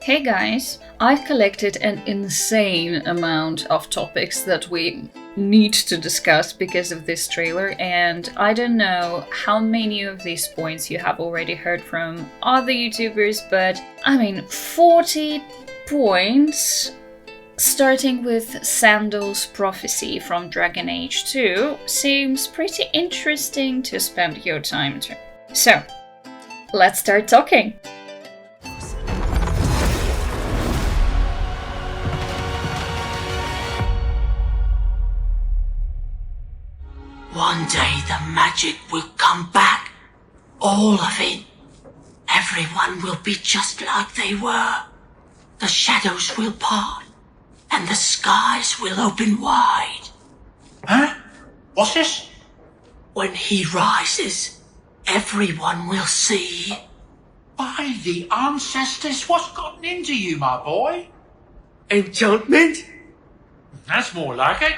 Hey guys, I've collected an insane amount of topics that we need to discuss because of this trailer, and I don't know how many of these points you have already heard from other YouTubers, but 40 points, starting with Sandal's prophecy from Dragon Age 2, seems pretty interesting to spend your time to. So, let's start talking! One day the magic will come back. All of it. Everyone will be just like they were. The shadows will part, and the skies will open wide. Huh? What's this? When he rises, everyone will see. By the ancestors, what's gotten into you, my boy? Enchantment? That's more like it.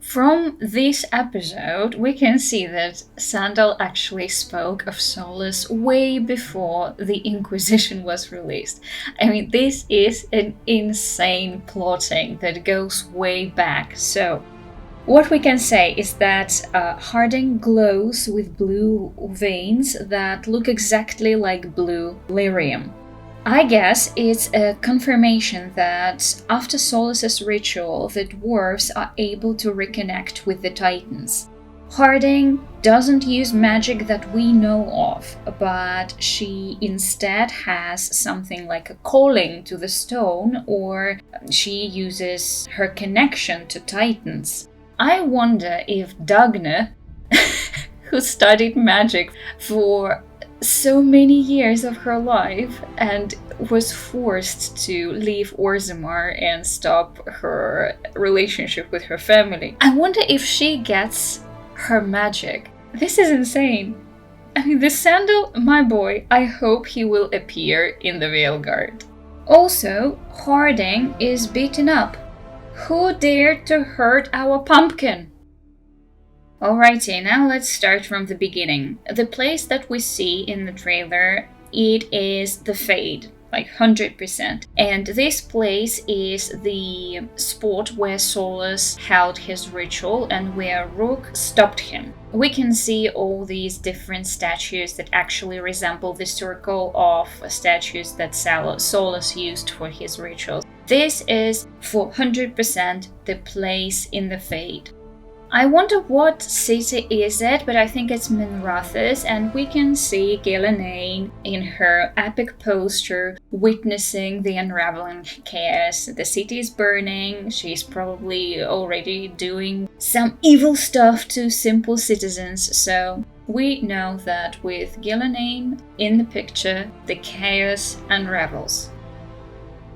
From this episode, we can see that Sandal actually spoke of Solus way before the Inquisition was released. This is an insane plotting that goes way back. So, what we can say is that Harding glows with blue veins that look exactly like blue lyrium. I guess it's a confirmation that after Solus's ritual, the dwarves are able to reconnect with the Titans. Harding doesn't use magic that we know of, but she instead has something like a calling to the stone, or she uses her connection to Titans. I wonder if Dagna, who studied magic for so many years of her life and was forced to leave Orzammar and stop her relationship with her family. I wonder if she gets her magic. This is insane. This Sandal, my boy, I hope he will appear in the Veilguard. Also, Harding is beaten up. Who dared to hurt our pumpkin? Alrighty, now let's start from the beginning. The place that we see in the trailer, it is the Fade, like 100%. And this place is the spot where Solus held his ritual and where Rook stopped him. We can see all these different statues that actually resemble the circle of statues that Solus used for his rituals. This is for 100% the place in the Fade. I wonder what city is it, but I think it's Minrathous, and we can see Ghilanane in her epic posture witnessing the unraveling chaos. The city is burning, she's probably already doing some evil stuff to simple citizens, so we know that with Ghilanane in the picture, the chaos unravels.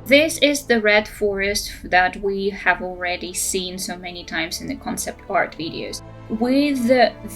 This is the red forest that we have already seen so many times in the concept art videos. With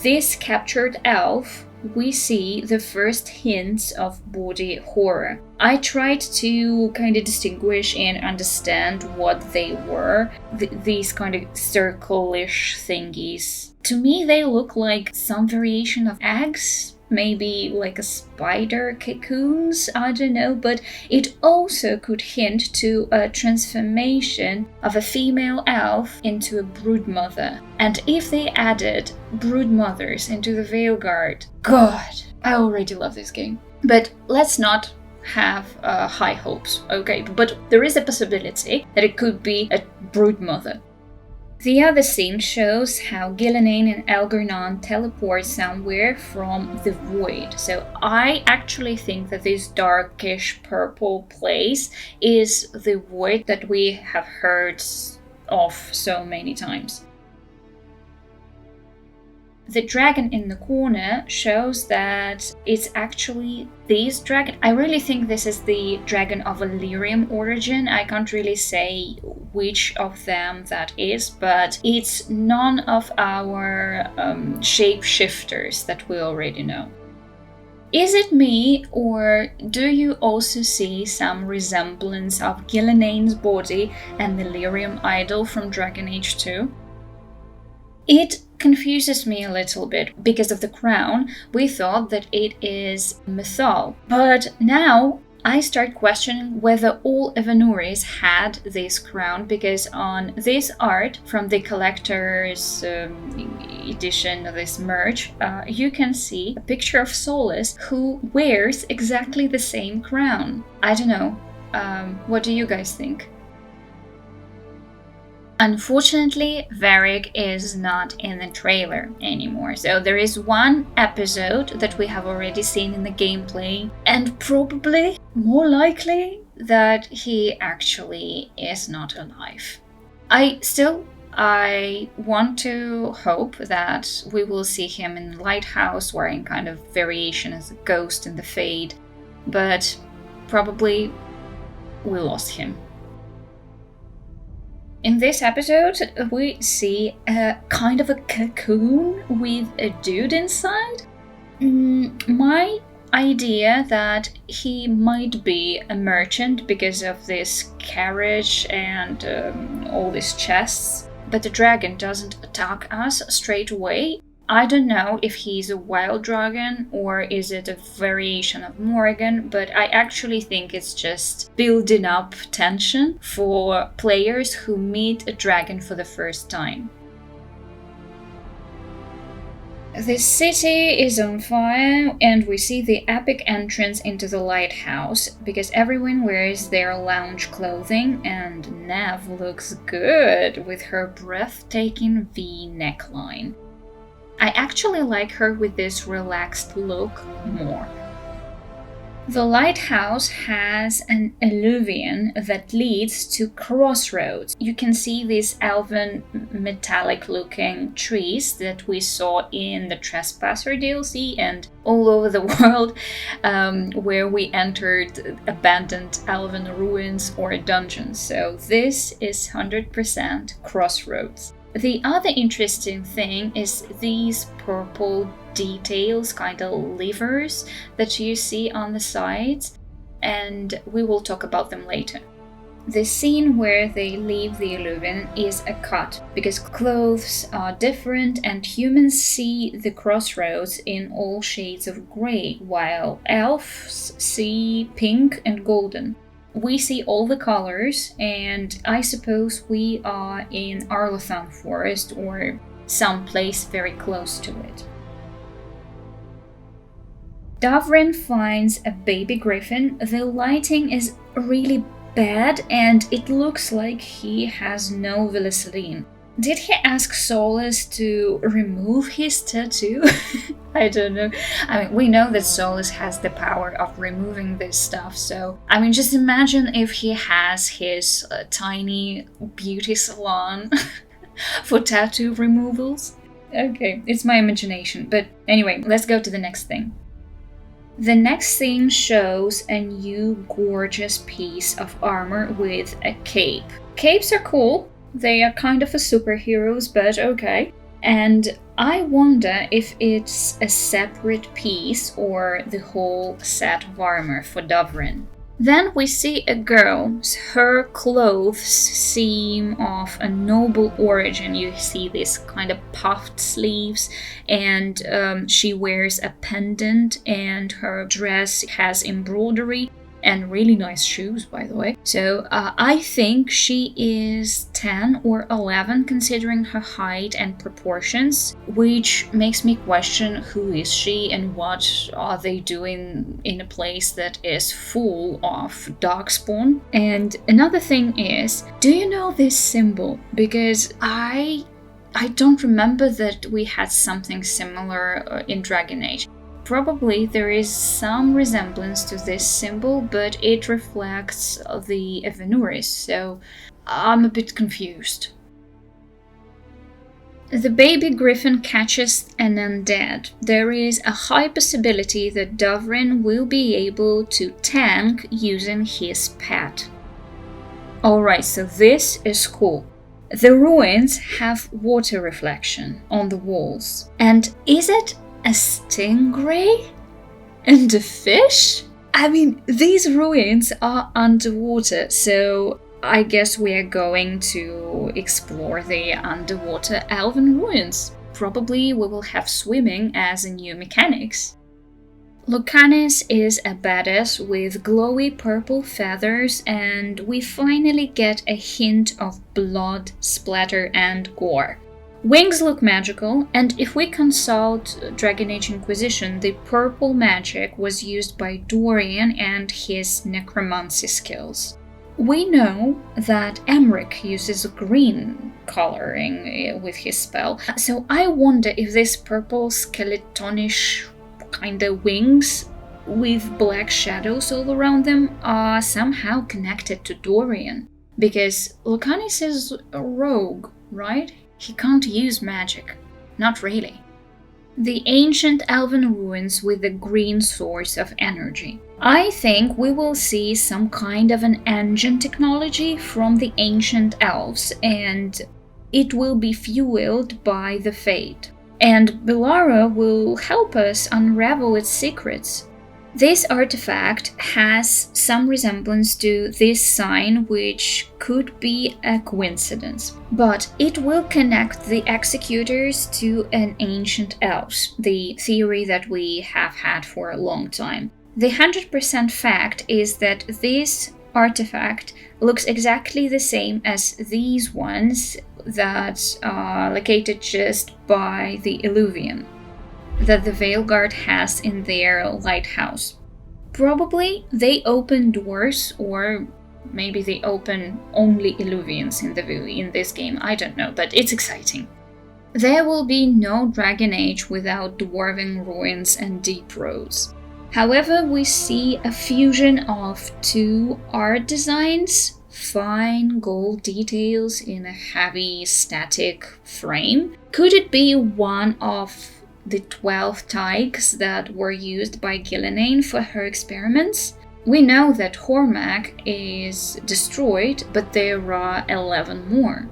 this captured elf, we see the first hints of body horror. I tried to kind of distinguish and understand what they were, these kind of circle-ish thingies. To me, they look like some variation of eggs. Maybe like a spider cocoons, I don't know, but it also could hint to a transformation of a female elf into a broodmother. And if they added broodmothers into the Veilguard, God, I already love this game. But let's not have high hopes, okay? But there is a possibility that it could be a broodmother. The other scene shows how Ghilanane and Algernon teleport somewhere from the void. So I actually think that this darkish purple place is the void that we have heard of so many times. The dragon in the corner shows that it's actually this dragon. I really think this is the dragon of Illyrium origin. I can't really say which of them that is, but it's none of our shapeshifters that we already know. Is it me, or do you also see some resemblance of Ghilanane's body and the Illyrium idol from Dragon Age 2? It confuses me a little bit. Because of the crown, we thought that it is Mythal. But now I start questioning whether all Evanuris had this crown, because on this art from the collector's edition of this merch, you can see a picture of Solus who wears exactly the same crown. I don't know. What do you guys think? Unfortunately, Varric is not in the trailer anymore, so there is one episode that we have already seen in the gameplay, and probably, more likely, that he actually is not alive. I want to hope that we will see him in the lighthouse wearing kind of variation as a ghost in the Fade, but probably we lost him. In this episode, we see a kind of a cocoon with a dude inside. My idea that he might be a merchant because of this carriage and all these chests, but the dragon doesn't attack us straight away. I don't know if he's a wild dragon or is it a variation of Morrigan, but I actually think it's just building up tension for players who meet a dragon for the first time. The city is on fire and we see the epic entrance into the lighthouse because everyone wears their lounge clothing and Nev looks good with her breathtaking V neckline. I actually like her with this relaxed look more. The lighthouse has an alluvion that leads to crossroads. You can see these elven metallic looking trees that we saw in the Trespasser DLC and all over the world where we entered abandoned elven ruins or dungeons. So this is 100% crossroads. The other interesting thing is these purple details, kind of levers that you see on the sides, and we will talk about them later. The scene where they leave the alluvion is a cut, because clothes are different and humans see the crossroads in all shades of grey, while elves see pink and golden. We see all the colors, and I suppose we are in Arlothan Forest or some place very close to it. Davrin finds a baby griffin. The lighting is really bad and it looks like he has no Vaseline. Did he ask Solus to remove his tattoo? I don't know. I mean, we know that Solus has the power of removing this stuff, so I mean, just imagine if he has his tiny beauty salon for tattoo removals. Okay, it's my imagination, but anyway, let's go to the next thing. The next scene shows a new gorgeous piece of armor with a cape. Capes are cool. They are kind of a superheroes, but okay. And I wonder if it's a separate piece or the whole set of armor for Davrin. Then we see a girl. Her clothes seem of a noble origin. You see these kind of puffed sleeves, and she wears a pendant, and her dress has embroidery. And really nice shoes, by the way. So I think she is 10 or 11 considering her height and proportions, which makes me question who is she and what are they doing in a place that is full of darkspawn. And another thing is, do you know this symbol? Because I don't remember that we had something similar in Dragon Age. Probably there is some resemblance to this symbol, but it reflects the Evanuris, so I'm a bit confused. The baby griffin catches an undead. There is a high possibility that Davrin will be able to tank using his pet. Alright, so this is cool. The ruins have water reflection on the walls. And is it a stingray? And a fish? I mean, these ruins are underwater, so I guess we are going to explore the underwater elven ruins. Probably we will have swimming as a new mechanics. Lucanus is a badass with glowy purple feathers, and we finally get a hint of blood, splatter, and gore. Wings look magical, and if we consult Dragon Age Inquisition, the purple magic was used by Dorian and his necromancy skills. We know that Emric uses green coloring with his spell, so I wonder if this purple skeletonish kinda wings with black shadows all around them are somehow connected to Dorian. Because Lucanus is a rogue, right? He can't use magic. Not really. The ancient elven ruins with the green source of energy. I think we will see some kind of an engine technology from the ancient elves, and it will be fueled by the Fate. And Belara will help us unravel its secrets. This artifact has some resemblance to this sign, which could be a coincidence, but it will connect the executors to an ancient elves, the theory that we have had for a long time. The 100% fact is that this artifact looks exactly the same as these ones that are located just by the Illuvian that the Veilguard has in their lighthouse. Probably they open doors, or maybe they open only Illuvians in this game, I don't know, but it's exciting. There will be no Dragon Age without dwarven ruins and deep roads. However, we see a fusion of two art designs, fine gold details in a heavy static frame. Could it be one of the 12 tykes that were used by Gillenane for her experiments? We know that Hormak is destroyed, but there are 11 more.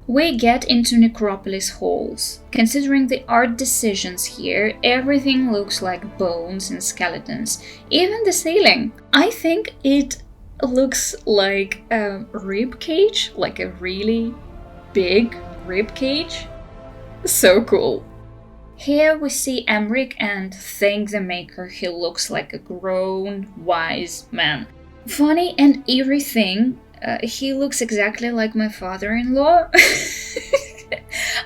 We get into Necropolis halls. Considering the art decisions here, everything looks like bones and skeletons. Even the ceiling. I think it looks like a rib cage, like a really big rib cage. So cool. Here we see Emric, and thank the maker, he looks like a grown, wise man. Funny and eerie thing, he looks exactly like my father-in-law.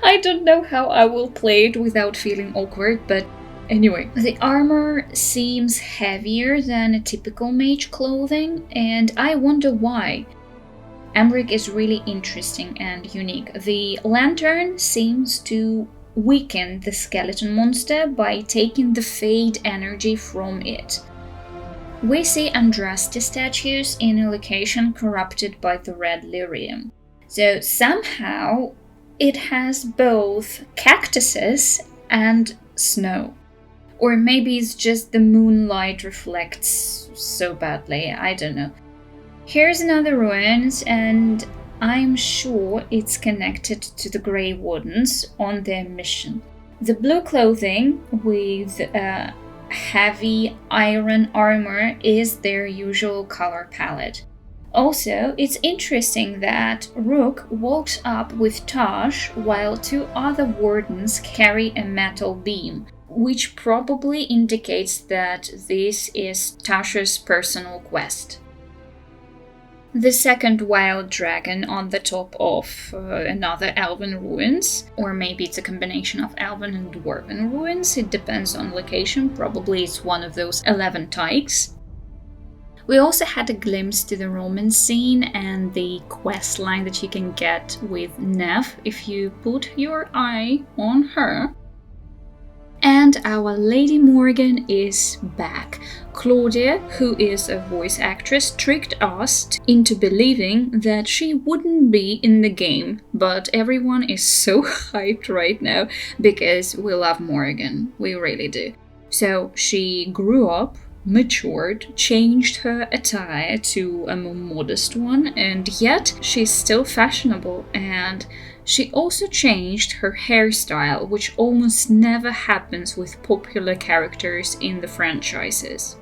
I don't know how I will play it without feeling awkward, but anyway. The armor seems heavier than a typical mage clothing, and I wonder why. Emric is really interesting and unique. The lantern seems to weaken the skeleton monster by taking the fade energy from it. We see Andraste statues in a location corrupted by the red lyrium. So somehow it has both cactuses and snow. Or maybe it's just the moonlight reflects so badly, I don't know. Here's another ruins, and I'm sure it's connected to the Grey Wardens on their mission. The blue clothing with heavy iron armor is their usual color palette. Also, it's interesting that Rook walks up with Tash while two other wardens carry a metal beam, which probably indicates that this is Tash's personal quest. The second wild dragon on the top of another elven ruins, or maybe it's a combination of elven and dwarven ruins, it depends on location, probably it's one of those 11 tykes. We also had a glimpse to the Roman scene and the quest line that you can get with Nev if you put your eye on her. And our Lady Morrigan is back. Claudia, who is a voice actress, tricked us into believing that she wouldn't be in the game, but everyone is so hyped right now because we love Morrigan. We really do. So she grew up, matured, changed her attire to a more modest one, and yet she's still fashionable, and she also changed her hairstyle, which almost never happens with popular characters in the franchises.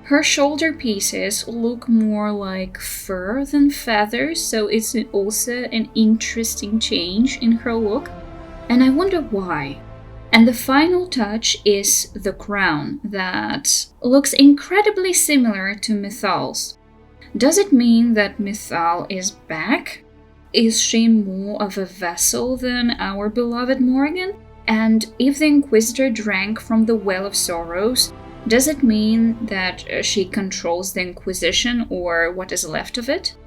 Her shoulder pieces look more like fur than feathers, so it's also an interesting change in her look, and I wonder why. And the final touch is the crown that looks incredibly similar to Mythal's. Does it mean that Mythal is back? Is she more of a vassal than our beloved Morrigan? And if the Inquisitor drank from the Well of Sorrows, does it mean that she controls the Inquisition or what is left of it?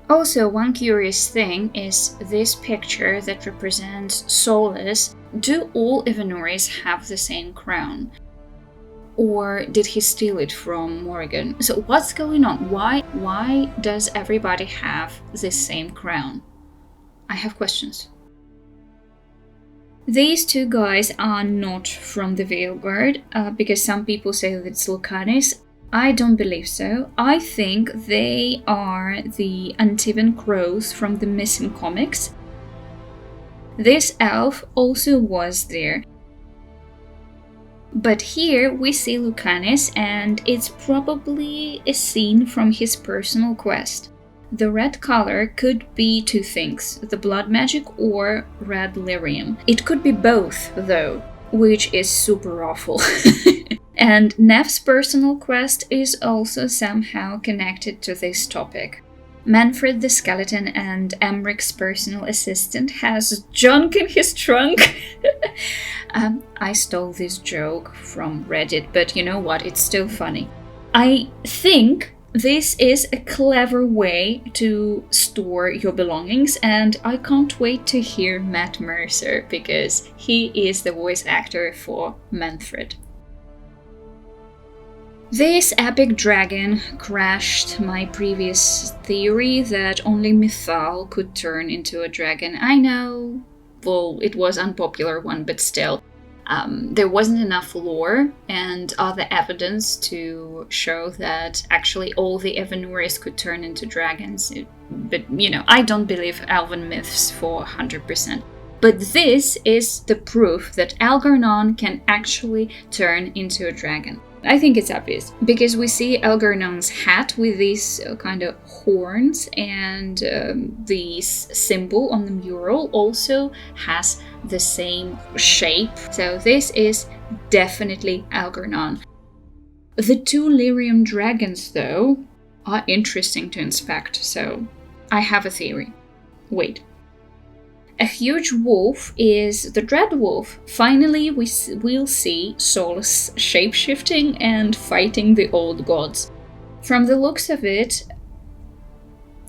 Also, one curious thing is this picture that represents Solus. Do all Evanuris have the same crown? Or did he steal it from Morrigan? So what's going on? Why does everybody have this same crown? I have questions. These two guys are not from the Veilguard, because some people say that it's Lucanis. I don't believe so. I think they are the Antivan Crows from the missing comics. This elf also was there. But here we see Lucanis, and it's probably a scene from his personal quest. The red color could be two things, the blood magic or red lyrium. It could be both, though, which is super awful. And Neff's personal quest is also somehow connected to this topic. Manfred the Skeleton and Emric's personal assistant has junk in his trunk. I stole this joke from Reddit, but you know what, it's still funny. I think this is a clever way to store your belongings, and I can't wait to hear Matt Mercer, because he is the voice actor for Manfred. This epic dragon crashed my previous theory that only Mythal could turn into a dragon. I know, well, it was an unpopular one, but still. There wasn't enough lore and other evidence to show that actually all the Evanuris could turn into dragons. But, you know, I don't believe elven myths for 100%. But this is the proof that Algernon can actually turn into a dragon. I think it's obvious, because we see Algernon's hat with these kind of horns, and this symbol on the mural also has the same shape. So this is definitely Algernon. The two lyrium dragons, though, are interesting to inspect, so I have a theory. Wait. A huge wolf is the Dread Wolf. Finally, we'll see Solus shapeshifting and fighting the old gods. From the looks of it,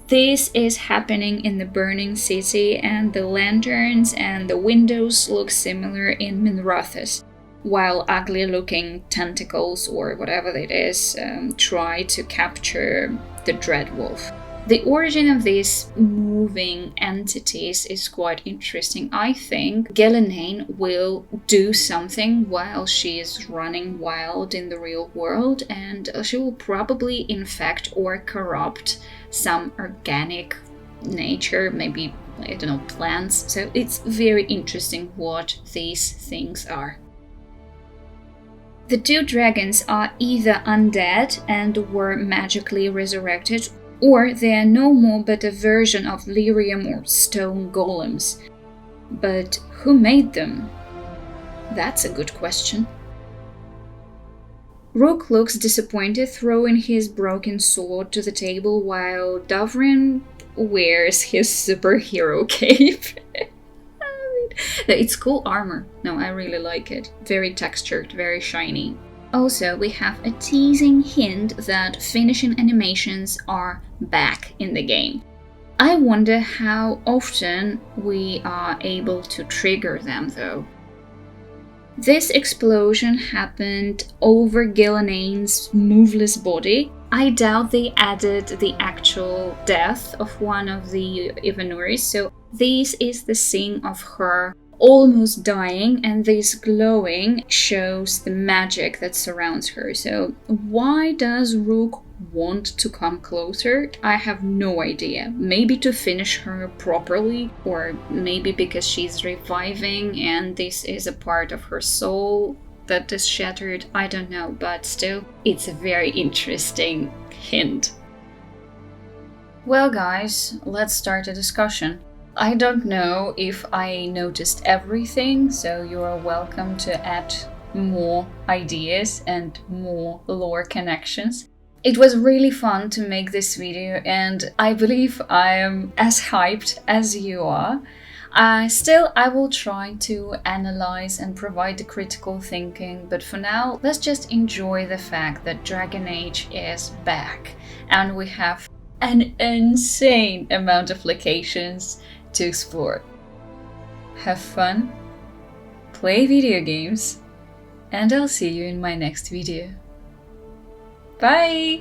this is happening in the burning city, and the lanterns and the windows look similar in Minrathous, while ugly-looking tentacles, or whatever it is, try to capture the Dread Wolf. The origin of these moving entities is quite interesting. I think Ghilanane will do something while she is running wild in the real world, and she will probably infect or corrupt some organic nature, maybe, I don't know, plants. So it's very interesting what these things are. The two dragons are either undead and were magically resurrected, or they are no more but a version of lyrium or stone golems. But who made them? That's a good question. Rook looks disappointed, throwing his broken sword to the table, while Dovrin wears his superhero cape. It's cool armor. No, I really like it. Very textured, very shiny. Also, we have a teasing hint that finishing animations are back in the game. I wonder how often we are able to trigger them, though. This explosion happened over Gillanane's moveless body. I doubt they added the actual death of one of the Evanuris, so this is the scene of her almost dying, and this glowing shows the magic that surrounds her. So why does Rook want to come closer? I have no idea. Maybe to finish her properly, or maybe because she's reviving and this is a part of her soul that is shattered. I don't know, but still, it's a very interesting hint. Well guys, let's start a discussion. I don't know if I noticed everything, so you are welcome to add more ideas and more lore connections. It was really fun to make this video, and I believe I am as hyped as you are. Still, I will try to analyze and provide the critical thinking, but for now, let's just enjoy the fact that Dragon Age is back, and we have an insane amount of locations to explore. Have fun, play video games, and I'll see you in my next video. Bye!